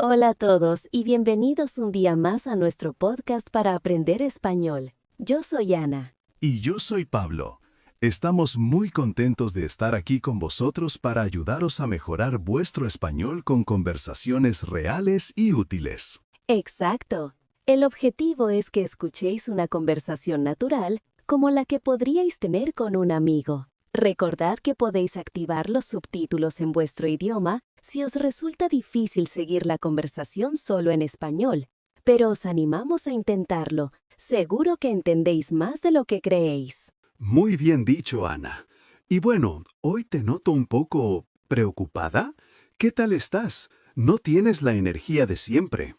Hola a todos y bienvenidos un día más a nuestro podcast para aprender español. Yo soy Ana. Y yo soy Pablo. Estamos muy contentos de estar aquí con vosotros para ayudaros a mejorar vuestro español con conversaciones reales y útiles. Exacto. El objetivo es que escuchéis una conversación natural como la que podríais tener con un amigo. Recordad que podéis activar los subtítulos en vuestro idioma si os resulta difícil seguir la conversación solo en español, pero os animamos a intentarlo. Seguro que entendéis más de lo que creéis. Muy bien dicho, Ana. Y bueno, hoy te noto un poco preocupada. ¿Qué tal estás? No tienes la energía de siempre.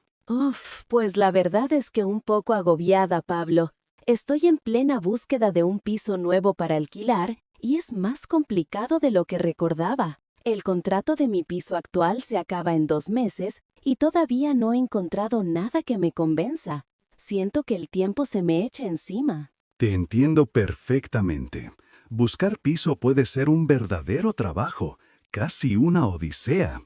Pues la verdad es que un poco agobiada, Pablo. Estoy en plena búsqueda de un piso nuevo para alquilar y es más complicado de lo que recordaba. El contrato de mi piso actual se acaba en 2 meses y todavía no he encontrado nada que me convenza. Siento que el tiempo se me echa encima. Te entiendo perfectamente. Buscar piso puede ser un verdadero trabajo, casi una odisea.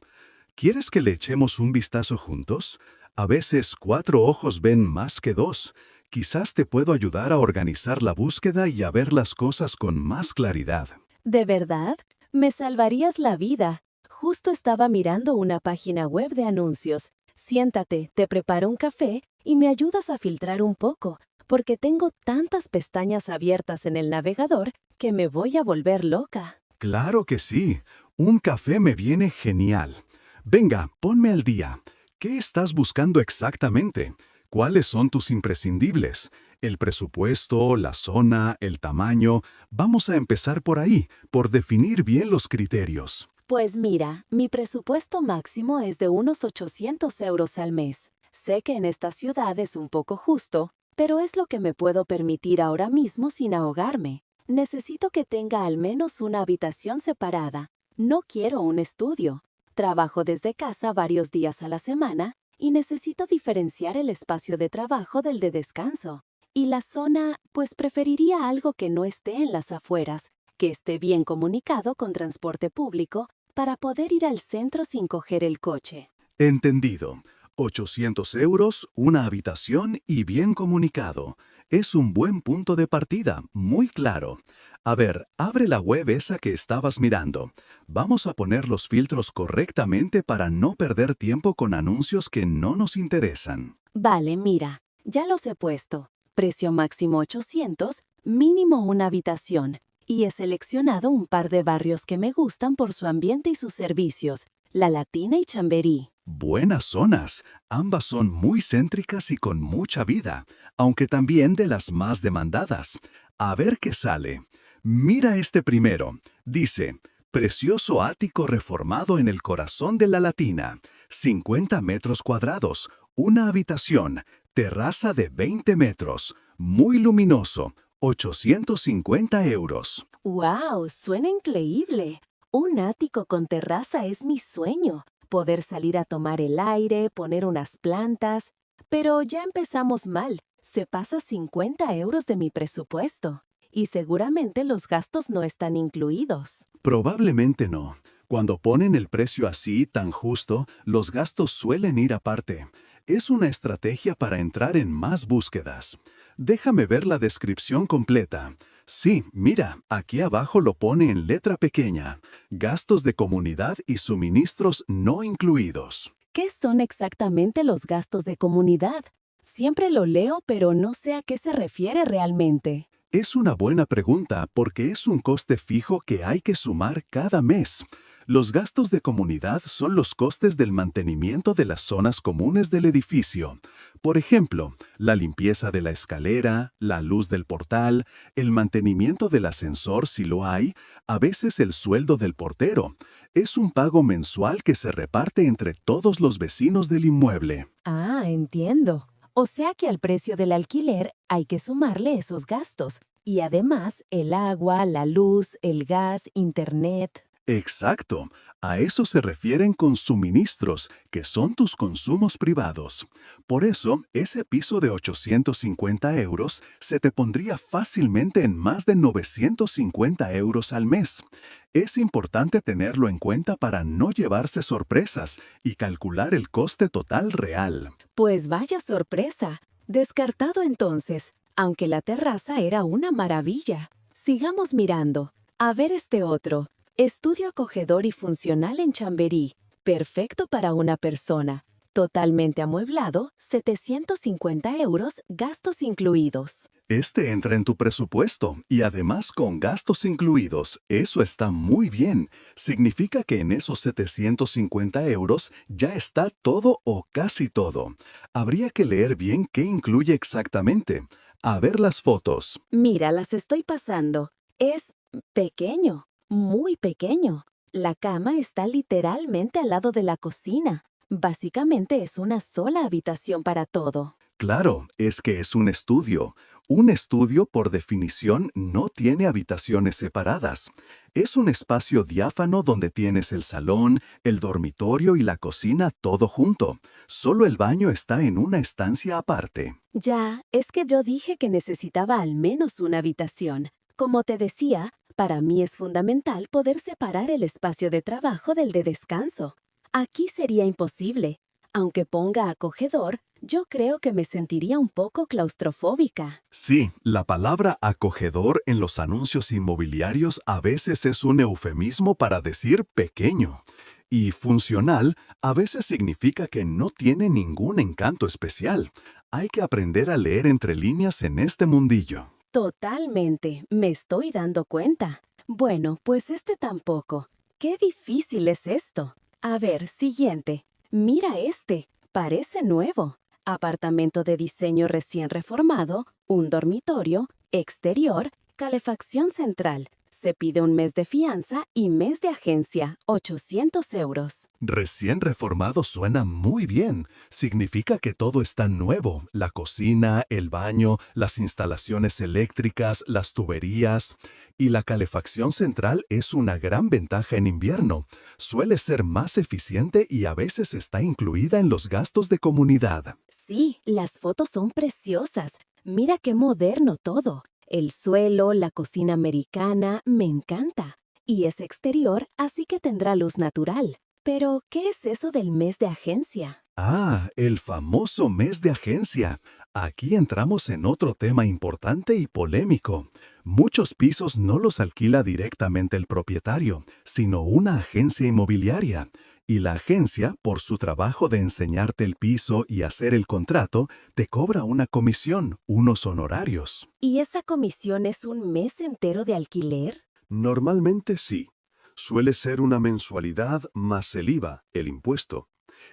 ¿Quieres que le echemos un vistazo juntos? A veces 4 ojos ven más que 2. Quizás te puedo ayudar a organizar la búsqueda y a ver las cosas con más claridad. ¿De verdad? Me salvarías la vida. Justo estaba mirando una página web de anuncios. Siéntate, te preparo un café y me ayudas a filtrar un poco, porque tengo tantas pestañas abiertas en el navegador que me voy a volver loca. Claro que sí. Un café me viene genial. Venga, ponme al día. ¿Qué estás buscando exactamente? ¿Cuáles son tus imprescindibles? El presupuesto, la zona, el tamaño. Vamos a empezar por ahí, por definir bien los criterios. Pues mira, mi presupuesto máximo es de unos 800 euros al mes. Sé que en esta ciudad es un poco justo, pero es lo que me puedo permitir ahora mismo sin ahogarme. Necesito que tenga al menos una habitación separada. No quiero un estudio. Trabajo desde casa varios días a la semana y necesito diferenciar el espacio de trabajo del de descanso. Y la zona, pues preferiría algo que no esté en las afueras, que esté bien comunicado con transporte público para poder ir al centro sin coger el coche. Entendido. 800 euros, una habitación y bien comunicado. Es un buen punto de partida, muy claro. A ver, abre la web esa que estabas mirando. Vamos a poner los filtros correctamente para no perder tiempo con anuncios que no nos interesan. Vale, mira, ya los he puesto. Precio máximo 800, mínimo una habitación. Y he seleccionado un par de barrios que me gustan por su ambiente y sus servicios, La Latina y Chamberí. Buenas zonas. Ambas son muy céntricas y con mucha vida, aunque también de las más demandadas. A ver qué sale. Mira este primero. Dice, precioso ático reformado en el corazón de La Latina. 50 metros cuadrados, una habitación, terraza de 20 metros, muy luminoso, 850 euros. ¡Wow! Suena increíble. Un ático con terraza es mi sueño. Poder salir a tomar el aire, poner unas plantas. Pero ya empezamos mal. Se pasa 50 euros de mi presupuesto. Y seguramente los gastos no están incluidos. Probablemente no. Cuando ponen el precio así, tan justo, los gastos suelen ir aparte. Es una estrategia para entrar en más búsquedas. Déjame ver la descripción completa. Sí, mira, aquí abajo lo pone en letra pequeña. Gastos de comunidad y suministros no incluidos. ¿Qué son exactamente los gastos de comunidad? Siempre lo leo, pero no sé a qué se refiere realmente. Es una buena pregunta porque es un coste fijo que hay que sumar cada mes. Los gastos de comunidad son los costes del mantenimiento de las zonas comunes del edificio. Por ejemplo, la limpieza de la escalera, la luz del portal, el mantenimiento del ascensor si lo hay, a veces el sueldo del portero. Es un pago mensual que se reparte entre todos los vecinos del inmueble. Ah, entiendo. O sea que al precio del alquiler hay que sumarle esos gastos. Y además, el agua, la luz, el gas, internet. Exacto. A eso se refieren con suministros, que son tus consumos privados. Por eso, ese piso de 850 euros se te pondría fácilmente en más de 950 euros al mes. Es importante tenerlo en cuenta para no llevarse sorpresas y calcular el coste total real. Pues vaya sorpresa. Descartado entonces, aunque la terraza era una maravilla. Sigamos mirando. A ver este otro. Estudio acogedor y funcional en Chamberí. Perfecto para una persona. Totalmente amueblado, 750 euros, gastos incluidos. Este entra en tu presupuesto y además con gastos incluidos. Eso está muy bien. Significa que en esos 750 euros ya está todo o casi todo. Habría que leer bien qué incluye exactamente. A ver las fotos. Mira, las estoy pasando. Es pequeño, muy pequeño. La cama está literalmente al lado de la cocina. Básicamente es una sola habitación para todo. Claro, es que es un estudio. Un estudio, por definición, no tiene habitaciones separadas. Es un espacio diáfano donde tienes el salón, el dormitorio y la cocina todo junto. Solo el baño está en una estancia aparte. Ya, es que yo dije que necesitaba al menos una habitación. Como te decía, para mí es fundamental poder separar el espacio de trabajo del de descanso. Aquí sería imposible. Aunque ponga acogedor, yo creo que me sentiría un poco claustrofóbica. Sí, la palabra acogedor en los anuncios inmobiliarios a veces es un eufemismo para decir pequeño. Y funcional a veces significa que no tiene ningún encanto especial. Hay que aprender a leer entre líneas en este mundillo. Totalmente, me estoy dando cuenta. Bueno, pues este tampoco. Qué difícil es esto. A ver, siguiente. Mira este, parece nuevo. Apartamento de diseño recién reformado, un dormitorio, exterior, calefacción central. Se pide un mes de fianza y mes de agencia, 800 euros. Recién reformado suena muy bien. Significa que todo está nuevo. La cocina, el baño, las instalaciones eléctricas, las tuberías. Y la calefacción central es una gran ventaja en invierno. Suele ser más eficiente y a veces está incluida en los gastos de comunidad. Sí, las fotos son preciosas. Mira qué moderno todo. El suelo, la cocina americana, me encanta. Y es exterior, así que tendrá luz natural. Pero, ¿qué es eso del mes de agencia? Ah, el famoso mes de agencia. Aquí entramos en otro tema importante y polémico. Muchos pisos no los alquila directamente el propietario, sino una agencia inmobiliaria. Y la agencia, por su trabajo de enseñarte el piso y hacer el contrato, te cobra una comisión, unos honorarios. ¿Y esa comisión es un mes entero de alquiler? Normalmente sí. Suele ser una mensualidad más el IVA, el impuesto.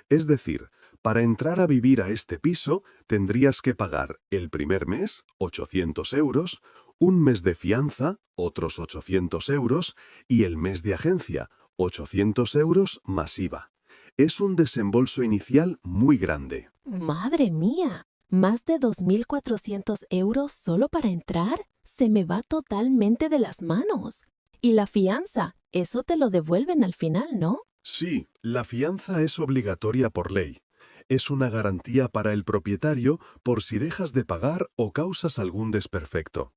Es decir, para entrar a vivir a este piso tendrías que pagar el primer mes, 800 euros, un mes de fianza, otros 800 euros, y el mes de agencia, 800 euros más IVA. Es un desembolso inicial muy grande. ¡Madre mía! ¿Más de 2.400 euros solo para entrar? Se me va totalmente de las manos. ¿Y la fianza? Eso te lo devuelven al final, ¿no? Sí, la fianza es obligatoria por ley. Es una garantía para el propietario por si dejas de pagar o causas algún desperfecto.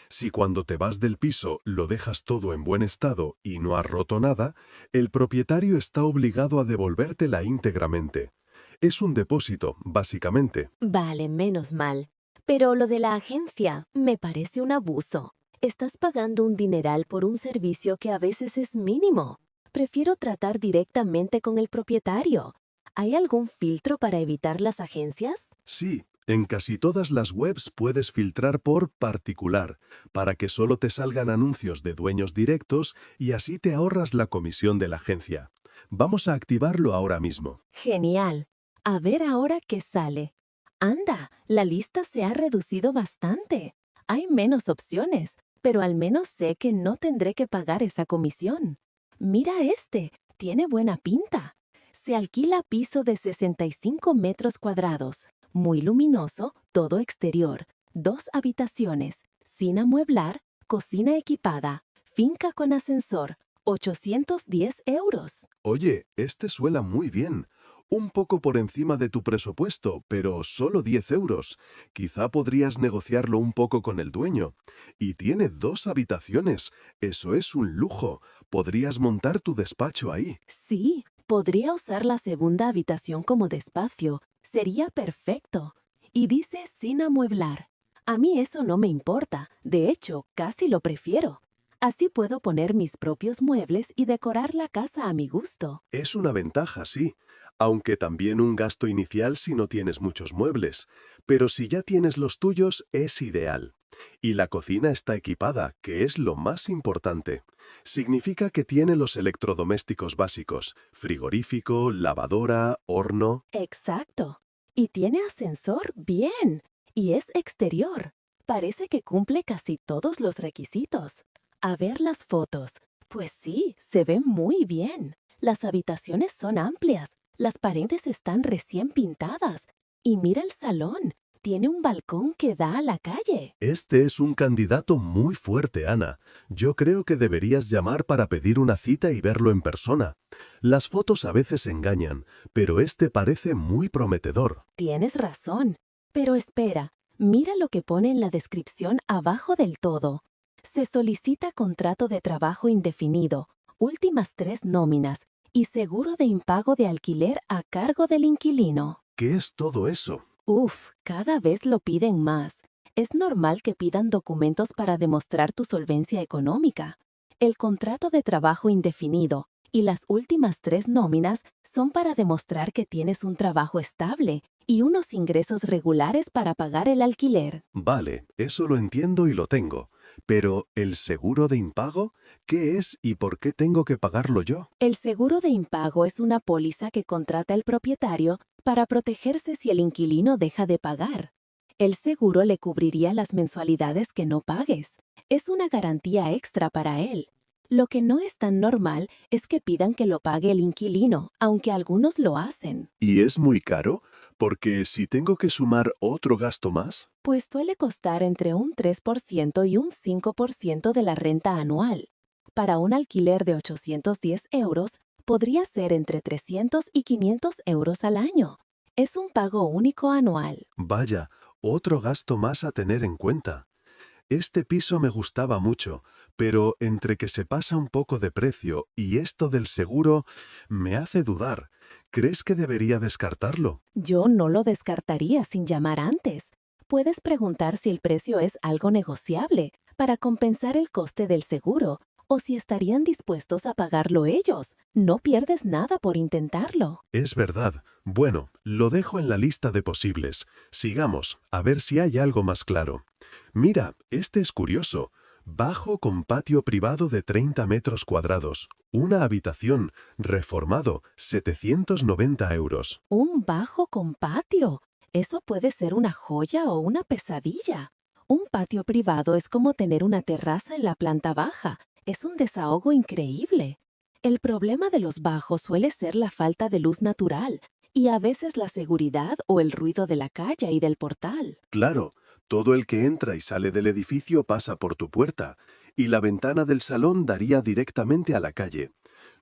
Si cuando te vas del piso lo dejas todo en buen estado y no has roto nada, el propietario está obligado a devolvértela íntegramente. Es un depósito, básicamente. Vale, menos mal. Pero lo de la agencia me parece un abuso. Estás pagando un dineral por un servicio que a veces es mínimo. Prefiero tratar directamente con el propietario. ¿Hay algún filtro para evitar las agencias? Sí, en casi todas las webs puedes filtrar por particular, para que solo te salgan anuncios de dueños directos y así te ahorras la comisión de la agencia. Vamos a activarlo ahora mismo. Genial. A ver ahora qué sale. Anda, la lista se ha reducido bastante. Hay menos opciones, pero al menos sé que no tendré que pagar esa comisión. Mira este, tiene buena pinta. Se alquila piso de 65 metros cuadrados, muy luminoso, todo exterior, 2 habitaciones, sin amueblar, cocina equipada, finca con ascensor, 810 euros. Oye, este suena muy bien. Un poco por encima de tu presupuesto, pero solo 10 euros. Quizá podrías negociarlo un poco con el dueño. Y tiene 2 habitaciones. Eso es un lujo. Podrías montar tu despacho ahí. Sí, podría usar la segunda habitación como despacio. Sería perfecto. Y dice sin amueblar. A mí eso no me importa. De hecho, casi lo prefiero. Así puedo poner mis propios muebles y decorar la casa a mi gusto. Es una ventaja, sí, aunque también un gasto inicial si no tienes muchos muebles. Pero si ya tienes los tuyos, es ideal. Y la cocina está equipada, que es lo más importante. Significa que tiene los electrodomésticos básicos: frigorífico, lavadora, horno. Exacto. Y tiene ascensor, bien. Y es exterior. Parece que cumple casi todos los requisitos. A ver las fotos. Pues sí, se ve muy bien. Las habitaciones son amplias. Las paredes están recién pintadas. Y mira el salón. Tiene un balcón que da a la calle. Este es un candidato muy fuerte, Ana. Yo creo que deberías llamar para pedir una cita y verlo en persona. Las fotos a veces engañan, pero este parece muy prometedor. Tienes razón. Pero espera, mira lo que pone en la descripción abajo del todo. Se solicita contrato de trabajo indefinido, últimas 3 nóminas y seguro de impago de alquiler a cargo del inquilino. ¿Qué es todo eso? Uf, cada vez lo piden más. Es normal que pidan documentos para demostrar tu solvencia económica. El contrato de trabajo indefinido y las últimas 3 nóminas son para demostrar que tienes un trabajo estable y unos ingresos regulares para pagar el alquiler. Vale, eso lo entiendo y lo tengo. Pero, ¿el seguro de impago? ¿Qué es y por qué tengo que pagarlo yo? El seguro de impago es una póliza que contrata el propietario para protegerse si el inquilino deja de pagar. El seguro le cubriría las mensualidades que no pagues. Es una garantía extra para él. Lo que no es tan normal es que pidan que lo pague el inquilino, aunque algunos lo hacen. ¿Y es muy caro? Porque si tengo que sumar otro gasto más. Pues suele costar entre un 3% y un 5% de la renta anual. Para un alquiler de 810 euros, podría ser entre 300 y 500 euros al año. Es un pago único anual. Vaya, otro gasto más a tener en cuenta. Este piso me gustaba mucho, pero entre que se pasa un poco de precio y esto del seguro, me hace dudar. ¿Crees que debería descartarlo? Yo no lo descartaría sin llamar antes. Puedes preguntar si el precio es algo negociable para compensar el coste del seguro o si estarían dispuestos a pagarlo ellos. No pierdes nada por intentarlo. Es verdad. Bueno, lo dejo en la lista de posibles. Sigamos, a ver si hay algo más claro. Mira, este es curioso. Bajo con patio privado de 30 metros cuadrados. Una habitación, reformado, 790 euros. Un bajo con patio. Eso puede ser una joya o una pesadilla. Un patio privado es como tener una terraza en la planta baja. Es un desahogo increíble. El problema de los bajos suele ser la falta de luz natural y a veces la seguridad o el ruido de la calle y del portal. Claro, todo el que entra y sale del edificio pasa por tu puerta, y la ventana del salón daría directamente a la calle.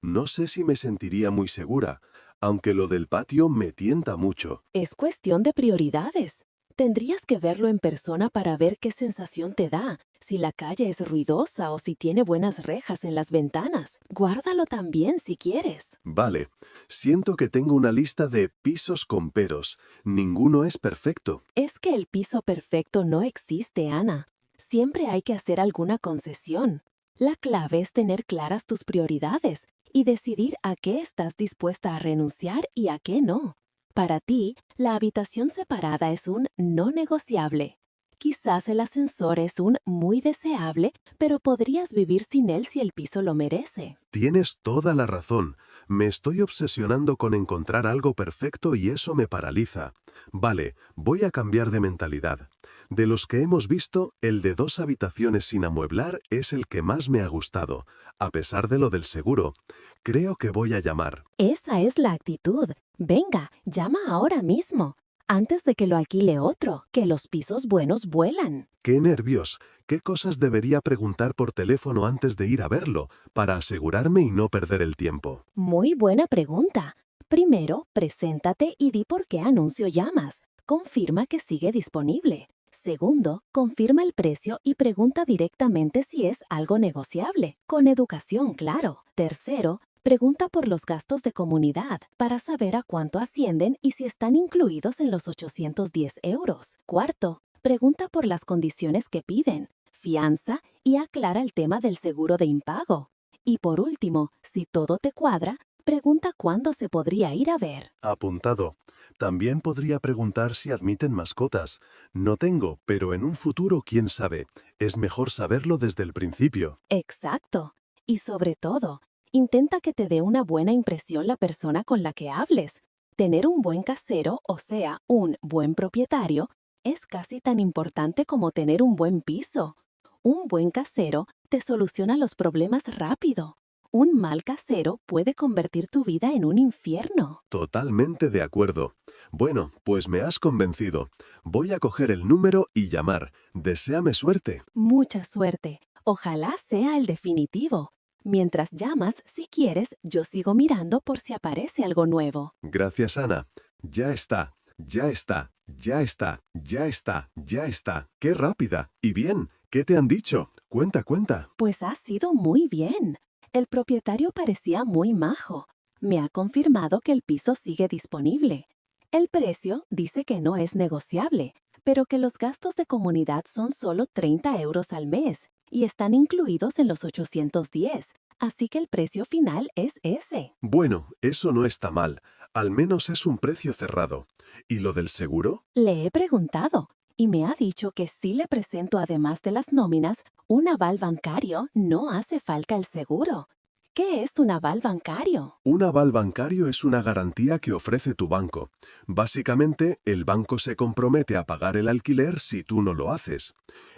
No sé si me sentiría muy segura, aunque lo del patio me tienta mucho. Es cuestión de prioridades. Tendrías que verlo en persona para ver qué sensación te da, si la calle es ruidosa o si tiene buenas rejas en las ventanas. Guárdalo también si quieres. Vale, siento que tengo una lista de pisos con peros. Ninguno es perfecto. Es que el piso perfecto no existe, Ana. Siempre hay que hacer alguna concesión. La clave es tener claras tus prioridades y decidir a qué estás dispuesta a renunciar y a qué no. Para ti, la habitación separada es un no negociable. Quizás el ascensor es un muy deseable, pero podrías vivir sin él si el piso lo merece. Tienes toda la razón. Me estoy obsesionando con encontrar algo perfecto y eso me paraliza. Vale, voy a cambiar de mentalidad. De los que hemos visto, el de 2 habitaciones sin amueblar es el que más me ha gustado, a pesar de lo del seguro. Creo que voy a llamar. Esa es la actitud. Venga, llama ahora mismo. antes de que lo alquile otro, que los pisos buenos vuelan. ¡Qué nervios! ¿Qué cosas debería preguntar por teléfono antes de ir a verlo, para asegurarme y no perder el tiempo? Muy buena pregunta. Primero, preséntate y di por qué anuncio llamas. Confirma que sigue disponible. Segundo, confirma el precio y pregunta directamente si es algo negociable. Con educación, claro. Tercero, pregunta por los gastos de comunidad para saber a cuánto ascienden y si están incluidos en los 810 euros. Cuarto, pregunta por las condiciones que piden, fianza y aclara el tema del seguro de impago. Y por último, si todo te cuadra, pregunta cuándo se podría ir a ver. Apuntado. También podría preguntar si admiten mascotas. No tengo, pero en un futuro, quién sabe. Es mejor saberlo desde el principio. Exacto. Y sobre todo, intenta que te dé una buena impresión la persona con la que hables. Tener un buen casero, o sea, un buen propietario, es casi tan importante como tener un buen piso. Un buen casero te soluciona los problemas rápido. Un mal casero puede convertir tu vida en un infierno. Totalmente de acuerdo. Bueno, pues me has convencido. Voy a coger el número y llamar. Deséame suerte. Mucha suerte. Ojalá sea el definitivo. Mientras llamas, si quieres, yo sigo mirando por si aparece algo nuevo. Gracias, Ana. Ya está. Ya está. Ya está. Ya está. Ya está. ¡Qué rápida! Y bien, ¿qué te han dicho? Cuenta, cuenta. Pues ha sido muy bien. El propietario parecía muy majo. Me ha confirmado que el piso sigue disponible. El precio dice que no es negociable, pero que los gastos de comunidad son solo 30 euros al mes y están incluidos en los 810, así que el precio final es ese. Bueno, eso no está mal. Al menos es un precio cerrado. ¿Y lo del seguro? Le he preguntado y me ha dicho que si le presento además de las nóminas un aval bancario, no hace falta el seguro. ¿Qué es un aval bancario? Un aval bancario es una garantía que ofrece tu banco. Básicamente, el banco se compromete a pagar el alquiler si tú no lo haces.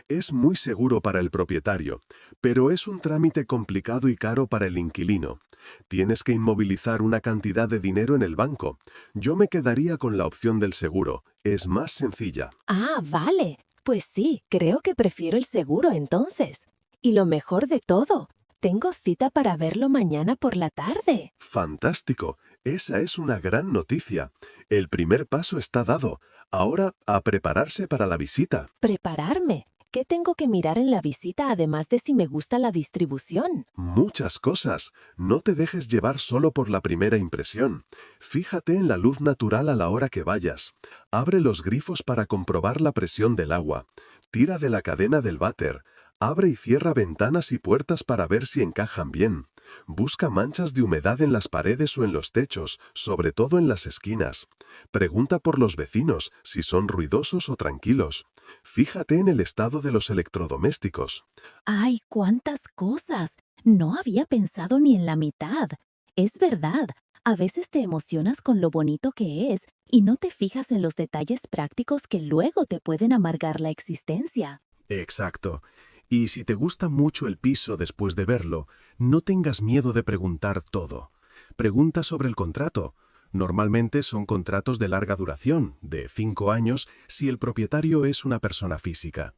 Es muy seguro para el propietario, pero es un trámite complicado y caro para el inquilino. Tienes que inmovilizar una cantidad de dinero en el banco. Yo me quedaría con la opción del seguro. Es más sencilla. Ah, vale. Pues sí, creo que prefiero el seguro entonces. Y lo mejor de todo, tengo cita para verlo mañana por la tarde. ¡Fantástico! Esa es una gran noticia. El primer paso está dado. Ahora, a prepararse para la visita. ¿Prepararme? ¿Qué tengo que mirar en la visita además de si me gusta la distribución? Muchas cosas. No te dejes llevar solo por la primera impresión. Fíjate en la luz natural a la hora que vayas. Abre los grifos para comprobar la presión del agua. Tira de la cadena del váter. Abre y cierra ventanas y puertas para ver si encajan bien. Busca manchas de humedad en las paredes o en los techos, sobre todo en las esquinas. Pregunta por los vecinos, si son ruidosos o tranquilos. Fíjate en el estado de los electrodomésticos. ¡Ay, cuántas cosas! No había pensado ni en la mitad. Es verdad, a veces te emocionas con lo bonito que es y no te fijas en los detalles prácticos que luego te pueden amargar la existencia. Exacto. Y si te gusta mucho el piso después de verlo, no tengas miedo de preguntar todo. Pregunta sobre el contrato. Normalmente son contratos de larga duración, de 5 años, si el propietario es una persona física.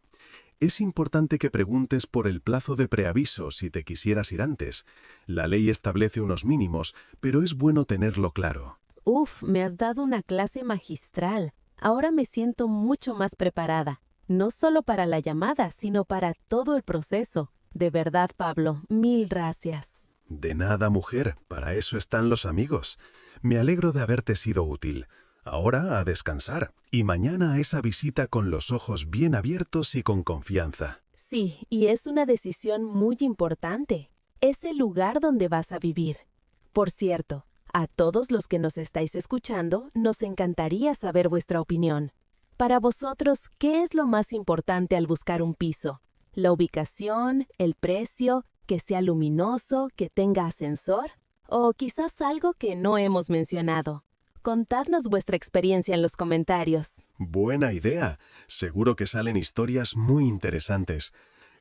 Es importante que preguntes por el plazo de preaviso si te quisieras ir antes. La ley establece unos mínimos, pero es bueno tenerlo claro. Uf, me has dado una clase magistral. Ahora me siento mucho más preparada. No solo para la llamada, sino para todo el proceso. De verdad, Pablo, mil gracias. De nada, mujer, para eso están los amigos. Me alegro de haberte sido útil. Ahora a descansar, y mañana a esa visita con los ojos bien abiertos y con confianza. Sí, y es una decisión muy importante. Es el lugar donde vas a vivir. Por cierto, a todos los que nos estáis escuchando, nos encantaría saber vuestra opinión. Para vosotros, ¿qué es lo más importante al buscar un piso? ¿La ubicación, el precio, que sea luminoso, que tenga ascensor? ¿O quizás algo que no hemos mencionado? Contadnos vuestra experiencia en los comentarios. Buena idea. Seguro que salen historias muy interesantes.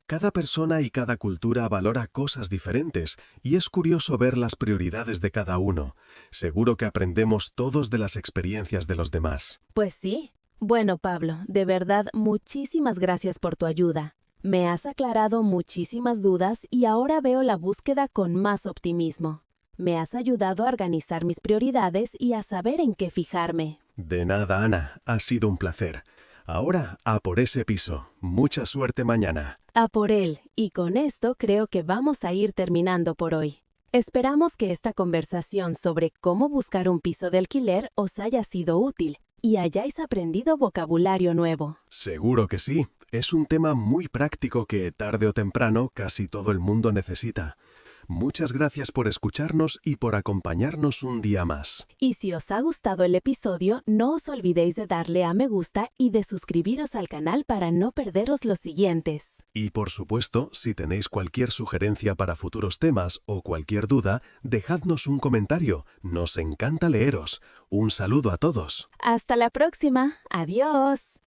Cada persona y cada cultura valora cosas diferentes y es curioso ver las prioridades de cada uno. Seguro que aprendemos todos de las experiencias de los demás. Pues sí. Bueno, Pablo, de verdad, muchísimas gracias por tu ayuda. Me has aclarado muchísimas dudas y ahora veo la búsqueda con más optimismo. Me has ayudado a organizar mis prioridades y a saber en qué fijarme. De nada, Ana. Ha sido un placer. Ahora, a por ese piso. Mucha suerte mañana. A por él, y con esto creo que vamos a ir terminando por hoy. Esperamos que esta conversación sobre cómo buscar un piso de alquiler os haya sido útil y hayáis aprendido vocabulario nuevo. Seguro que sí. Es un tema muy práctico que, tarde o temprano, casi todo el mundo necesita. Muchas gracias por escucharnos y por acompañarnos un día más. Y si os ha gustado el episodio, no os olvidéis de darle a me gusta y de suscribiros al canal para no perderos los siguientes. Y por supuesto, si tenéis cualquier sugerencia para futuros temas o cualquier duda, dejadnos un comentario. Nos encanta leeros. Un saludo a todos. Hasta la próxima. Adiós.